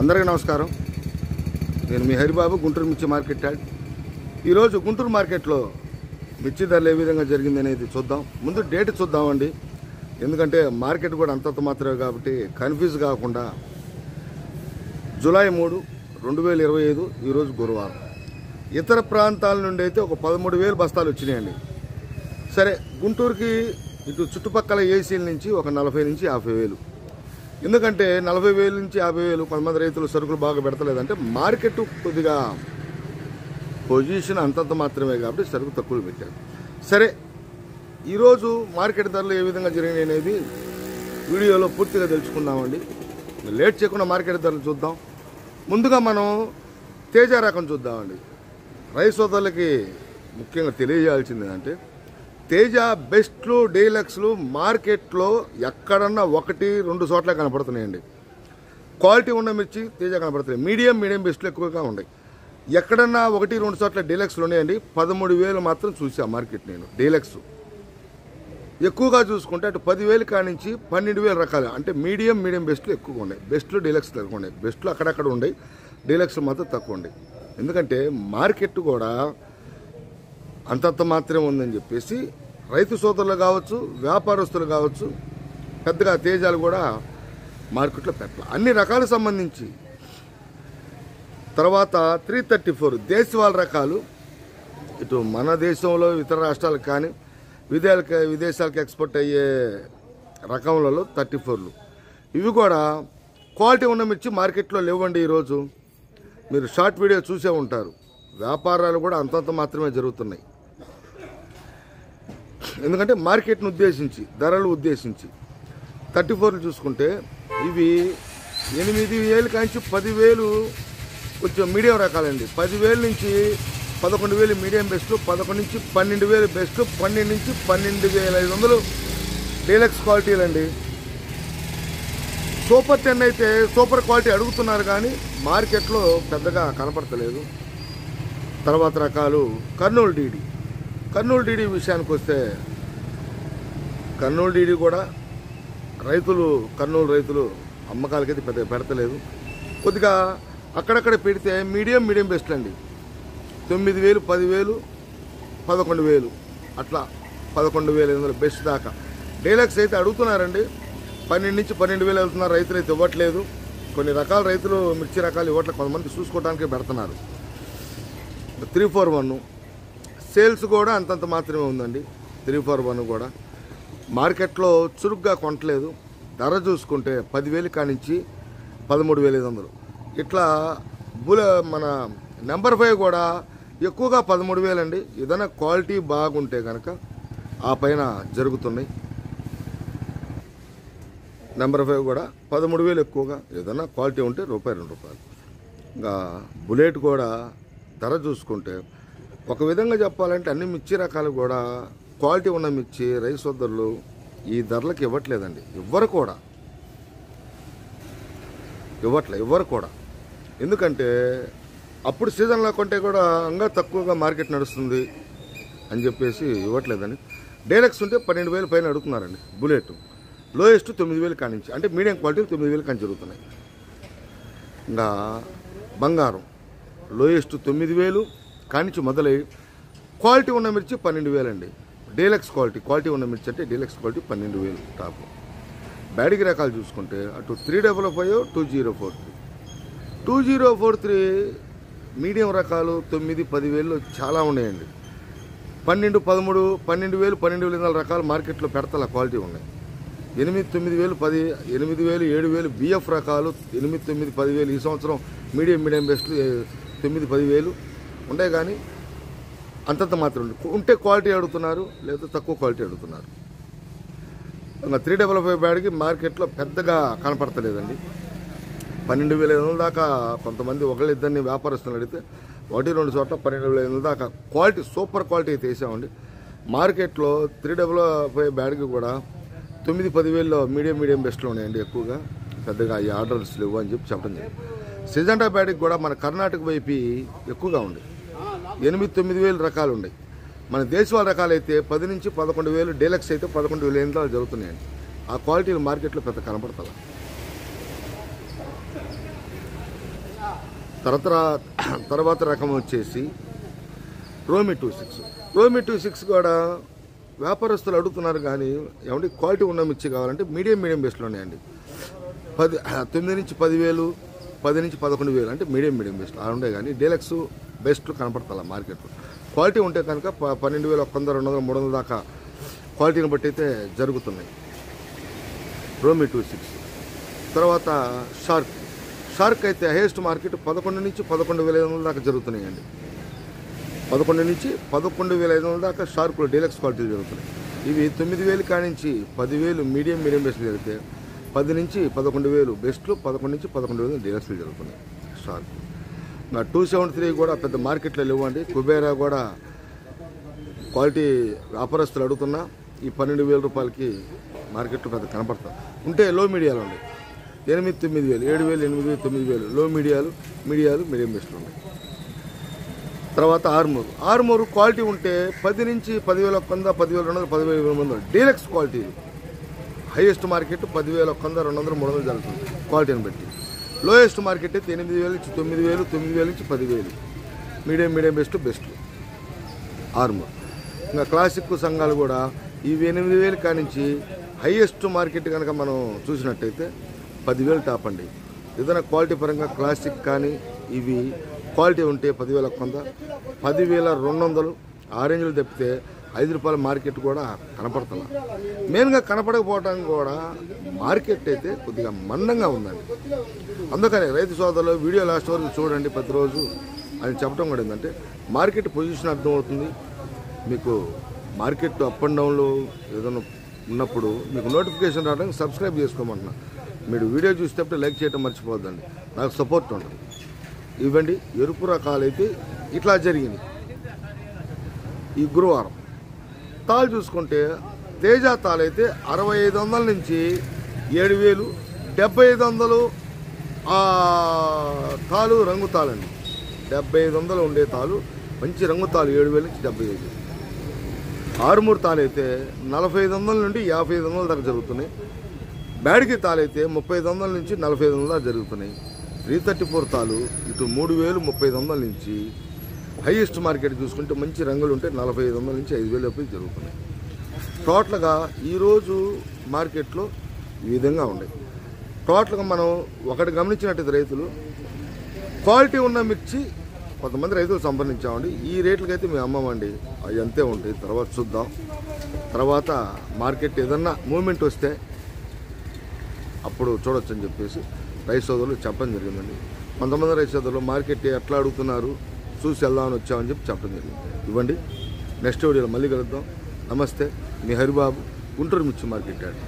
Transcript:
అందరికీ నమస్కారం. నేను మీ హరిబాబు, గుంటూరు మిర్చి మార్కెట్ యాడ్. ఈరోజు గుంటూరు మార్కెట్లో మిర్చి ధరలు ఏ విధంగా జరిగింది అనేది చూద్దాం. ముందు డేట్ చూద్దామండి, ఎందుకంటే మార్కెట్ కూడా అంతంత మాత్రమే కాబట్టి కన్ఫ్యూజ్ కాకుండా. జూలై 3, 2025 ఈరోజు గురువారం. ఇతర ప్రాంతాల నుండి అయితే ఒక 13,000 బస్తాలు వచ్చినాయండి. సరే, గుంటూరుకి ఇటు చుట్టుపక్కల ఏసీల నుంచి ఒక 40,000 నుంచి 50,000. ఎందుకంటే 40,000 నుంచి 50,000 కొంతమంది రైతులు సరుకులు బాగా పెడతలేదంటే మార్కెట్ కొద్దిగా పొజిషన్ అంతంత మాత్రమే కాబట్టి సరుకు తక్కువ పెట్టారు. సరే, ఈరోజు మార్కెట్ ధరలు ఏ విధంగా జరిగినాయి అనేది వీడియోలో పూర్తిగా తెలుసుకుందామండి. లేట్ చేయకుండా మార్కెట్ ధరలు చూద్దాం. ముందుగా మనం తేజ రకం చూద్దామండి. రైస్ సోదరులకి ముఖ్యంగా తెలియజేయాల్సింది అంటే తేజ బెస్ట్లు, డీలక్స్లు మార్కెట్లో ఎక్కడన్నా 1-2 చోట్ల కనపడుతున్నాయండి. క్వాలిటీ ఉన్న మిర్చి తేజ కనపడుతున్నాయి. మీడియం బెస్ట్లు ఎక్కువగా ఉన్నాయి. ఎక్కడన్నా 1-2 చోట్ల డీలక్స్లు ఉన్నాయండి. 13,000 మాత్రం చూసా మార్కెట్ నేను. డీలక్స్ ఎక్కువగా చూసుకుంటే అటు 10,000 కానించి 12,000 రకాలు, అంటే మీడియం బెస్ట్లు ఎక్కువగా ఉన్నాయి. బెస్ట్లు, డీలక్స్ తక్కువ ఉన్నాయి. బెస్ట్లు అక్కడక్కడ ఉన్నాయి, డీలక్స్లు మాత్రం తక్కువ ఉన్నాయి. ఎందుకంటే మార్కెట్ కూడా అంతంత మాత్రమే ఉందని చెప్పేసి రైతు సోదరులు కావచ్చు, వ్యాపారస్తులు కావచ్చు, పెద్దగా తేజాలు కూడా మార్కెట్లో పెట్టాలి. అన్ని రకాలకు సంబంధించి. తర్వాత 334 దేశవాళ రకాలు, ఇటు మన దేశంలో ఇతర రాష్ట్రాలకు కానీ విదేశాలకు ఎక్స్పోర్ట్ అయ్యే రకములలో 34లు. ఇవి కూడా క్వాలిటీ ఉన్న మిర్చి మార్కెట్లో లేవండి. ఈరోజు మీరు షార్ట్ వీడియో చూసే ఉంటారు. వ్యాపారాలు కూడా అంతంత మాత్రమే జరుగుతున్నాయి. ఎందుకంటే మార్కెట్ను ఉద్దేశించి, ధరలు ఉద్దేశించి 34లు చూసుకుంటే ఇవి 8,000 కాంచి 10,000 కొంచెం మీడియం రకాలండి. 10,000 నుంచి 11,000 మీడియం బెస్ట్లు, 11 నుంచి 12,000 బెస్ట్లు, 12 నుంచి 12,500 డీలక్స్ క్వాలిటీలండి. సూపర్ 10 అయితే సూపర్ క్వాలిటీ అడుగుతున్నారు కానీ మార్కెట్లో పెద్దగా కనపడతలేదు. తర్వాత రకాలు కర్నూలు డీడీ విషయానికి వస్తే కర్నూలు డీడీ కూడా కర్నూలు రైతులు అమ్మకాలకైతే పెద్దగా పెడతలేదు. కొద్దిగా అక్కడక్కడ పెడితే మీడియం బెస్ట్లు అండి. 9,000, 10,000, 11,000 అట్లా 11,500 బెస్ట్ దాకా. డీలక్స్ అయితే అడుగుతున్నారండి. 12 నుంచి 12,000 వెళ్తున్నారు. రైతులు అయితే ఇవ్వట్లేదు. కొన్ని రకాల రైతులు మిర్చి రకాలు ఇవ్వట్లేదు, కొంతమంది చూసుకోవడానికే పెడుతున్నారు. 341 సేల్స్ కూడా అంతంత మాత్రమే ఉందండి. 341 కూడా మార్కెట్లో చురుగ్గా కొనట్లేదు. ధర చూసుకుంటే 10,000 కానించి 13,500 ఇట్లా. మన నెంబర్ 5 కూడా ఎక్కువగా 13,000 అండి. ఏదైనా క్వాలిటీ బాగుంటే కనుక ఆ పైన జరుగుతున్నాయి. నెంబర్ 5 కూడా 13,000 ఎక్కువగా, ఏదైనా క్వాలిటీ ఉంటే ₹2. ఇంకా బుల్లెట్ కూడా ధర చూసుకుంటే ఒక విధంగా చెప్పాలంటే అన్ని మిర్చి రకాలు కూడా క్వాలిటీ ఉన్న మిర్చి రైస్ సోదరులు ఈ ధరలకు ఇవ్వట్లేదండి. ఇవ్వరు కూడా. ఎందుకంటే అప్పుడు సీజన్లో కొంటే కూడా ఇంకా తక్కువగా మార్కెట్ నడుస్తుంది అని చెప్పేసి ఇవ్వట్లేదండి. డీలక్స్ ఉంటే 12,000 పైన అడుగుతున్నారండి. బుల్లెట్ లోయెస్ట్ 9,000 కానించి, అంటే మీడియం క్వాలిటీ 9,000 కానీ జరుగుతున్నాయి. ఇంకా బంగారం లోయెస్ట్ 9,000 కానించి మొదలై క్వాలిటీ ఉన్న మిర్చి 12,000 అండి. డీలక్స్ క్వాలిటీ ఉన్న మిర్చి అంటే డీలక్స్ క్వాలిటీ 12,000 టాప్. బ్యాడిగి రకాలు చూసుకుంటే అటు 355, 2043 2043 మీడియం రకాలు 9, 10,000 చాలా ఉన్నాయండి. 12, 13, 12,000, 12,500 రకాలు మార్కెట్లో పెడతల క్వాలిటీ ఉన్నాయి. 8, 9,000, 10, 8,000, 7,000 బిఎఫ్ రకాలు 8, 9, 10,000 ఈ సంవత్సరం మీడియం బెస్ట్లు 9, 10,000 ఉండే కానీ అంతంత మాత్రం ఉంటే క్వాలిటీ అడుగుతున్నారు, లేదా తక్కువ క్వాలిటీ అడుగుతున్నారు. ఇంకా 355 బ్యాడ్కి మార్కెట్లో పెద్దగా కనపడతలేదండి. 12,500 దాకా కొంతమంది ఒకళ్ళిద్దరిని వ్యాపారస్తులు అడిగితే 1-2 చోట్ల 12,500 దాకా క్వాలిటీ సూపర్ క్వాలిటీ అయితే వేసామండి. మార్కెట్లో 355 బ్యాడ్కి కూడా 9, 10,000 మీడియం బెస్ట్లు ఉన్నాయండి. ఎక్కువగా పెద్దగా ఈ ఆర్డర్స్ లేవు అని చెప్పడం జరిగింది. సిజంటా బ్యాడ్కి కూడా మన కర్ణాటక వైపు ఎక్కువగా ఉంది. 8, 9,000 రకాలు ఉన్నాయి. మన దేశవాళ రకాలు అయితే 10 నుంచి 11,000, డీలక్స్ అయితే 11,500 జరుగుతున్నాయండి. ఆ క్వాలిటీలు మార్కెట్లో పెద్ద కనపడతా. తర్వాత రకం వచ్చేసి రోమి 26. రోమి 26 కూడా వ్యాపారస్తులు అడుగుతున్నారు, కానీ ఏమంటే క్వాలిటీ ఉన్న మిర్చి కావాలంటే మీడియం బేస్లో ఉన్నాయండి. 9 నుంచి 10,000, 10 నుంచి 11,000 అంటే మీడియం బేస్లో అలా ఉండే, కానీ డీలక్స్ బెస్ట్ కనపడతా మార్కెట్లో. క్వాలిటీ ఉంటే కనుక 12,100, 200, 300 దాకా క్వాలిటీని బట్టి అయితే జరుగుతున్నాయి రోమి 26. తర్వాత షార్క్ అయితే హైయెస్ట్ మార్కెట్ 11 నుంచి 11,500 దాకా జరుగుతున్నాయండి. 11 నుంచి 11,500 దాకా షార్కులు డీలక్స్ క్వాలిటీలు జరుగుతున్నాయి. ఇవి 9,000 కానించి 10,000 మీడియం బెస్ట్లు జరిగితే 10 నుంచి 11,000 బెస్ట్లు, 11 నుంచి 11,000 డీలక్స్లు జరుగుతున్నాయి షార్క్. 273 కూడా పెద్ద మార్కెట్లో లేవండి. కుబేరా కూడా క్వాలిటీ వ్యాపారస్తులు అడుగుతున్నా ఈ 12,000 రూపాయలకి మార్కెట్లో పెద్ద కనపడతాం. ఉంటే లో మీడియాలో ఉన్నాయి 8,000, 9,000, 7,000, 8,000, 9,000 లో మీడియాలు మీడియం బెస్ట్లు ఉన్నాయి. తర్వాత ఆర్మూర్ క్వాలిటీ ఉంటే 10 నుంచి 10,100, 10,200, 10,200 డీలక్స్ క్వాలిటీలు. హైయెస్ట్ మార్కెట్ 10,100, 200, 300 జరుగుతుంది క్వాలిటీని బట్టి. లోయెస్ట్ మార్కెట్ అయితే 8,000 నుంచి 9,000, 9,000 నుంచి 10,000 మీడియం బెస్ట్ ఆర్మూర్. ఇంకా క్లాసిక్ సంఘాలు కూడా ఇవి 8,000 కానించి హైయెస్ట్ మార్కెట్ కనుక మనం చూసినట్టయితే 10,000 టాప్ అండి. ఏదైనా క్వాలిటీ పరంగా క్లాసిక్ కానీ ఇవి క్వాలిటీ ఉంటే 10,100, 10,200 ఆరెంజ్లు తప్పితే 5 రూపాయల మార్కెట్ కూడా కనపడుతున్నా. మెయిన్గా కనపడకపోవడానికి కూడా మార్కెట్ అయితే కొద్దిగా మందంగా ఉందండి. అందుకని రైతు సోదరులు వీడియో లాస్ట్ వరకు చూడండి ప్రతిరోజు అని చెప్పడం కూడా ఏంటంటే మార్కెట్ పొజిషన్ అర్థమవుతుంది మీకు. మార్కెట్ అప్ అండ్ డౌన్లో ఏదైనా ఉన్నప్పుడు మీకు నోటిఫికేషన్ రావడానికి సబ్స్క్రైబ్ చేసుకోమంటున్నా. మీరు వీడియో చూసేటప్పుడు లైక్ చేయడం మర్చిపోద్దండి, నాకు సపోర్ట్ ఉంటుంది. ఇవ్వండి ఎరుపు రకాలైతే ఇట్లా జరిగింది. ఈ గురువారం తాళ్ళు చూసుకుంటే తేజ తాళైతే 6,500 నుంచి 7,000, 7,500 తాళ్ళు రంగు తాళండి. 7,500 ఉండే తాళ్ళు మంచి రంగు తాళ్ళు 7,000 నుంచి 75,000. ఆరుమూరు తాళైతే 45,000 నుండి 55,000 దాకా జరుగుతున్నాయి. బ్యాడికి తాళైతే 35,000 నుంచి 45,000 దాకా జరుగుతున్నాయి. 334 తాళ్ళు ఇటు 3,000, 35,000 నుంచి హైయెస్ట్ మార్కెట్ చూసుకుంటే మంచి రంగులు ఉంటే 45,000 నుంచి 5,000 లోపు జరుగుతున్నాయి. టోటల్గా ఈరోజు మార్కెట్లో ఈ విధంగా ఉన్నాయి. టోటల్గా మనం ఒకటి గమనించినట్టయితే రైతులు క్వాలిటీ ఉన్న మిర్చి కొంతమంది రైతులు సంపాదించామండి. ఈ రేట్లకైతే మేము అమ్మమండి, అవి అంతే ఉంటాయి. తర్వాత చూద్దాం. తర్వాత మార్కెట్ ఏదన్నా మూమెంట్ వస్తే అప్పుడు చూడొచ్చు అని చెప్పేసి రైతు సోదరులు చెప్పడం జరిగిందండి. కొంతమంది రైతు సోదరులు మార్కెట్ ఎట్లా అడుగుతున్నారు చూసి వెళ్దామని వచ్చామని చెప్పి చెప్పడం జరిగింది. ఇవ్వండి నెక్స్ట్ వీడియోలో మళ్ళీ కలుద్దాం. నమస్తే, మీ హరిబాబు, గుంటూరు మిర్చి మార్కెట్ యార్డ్.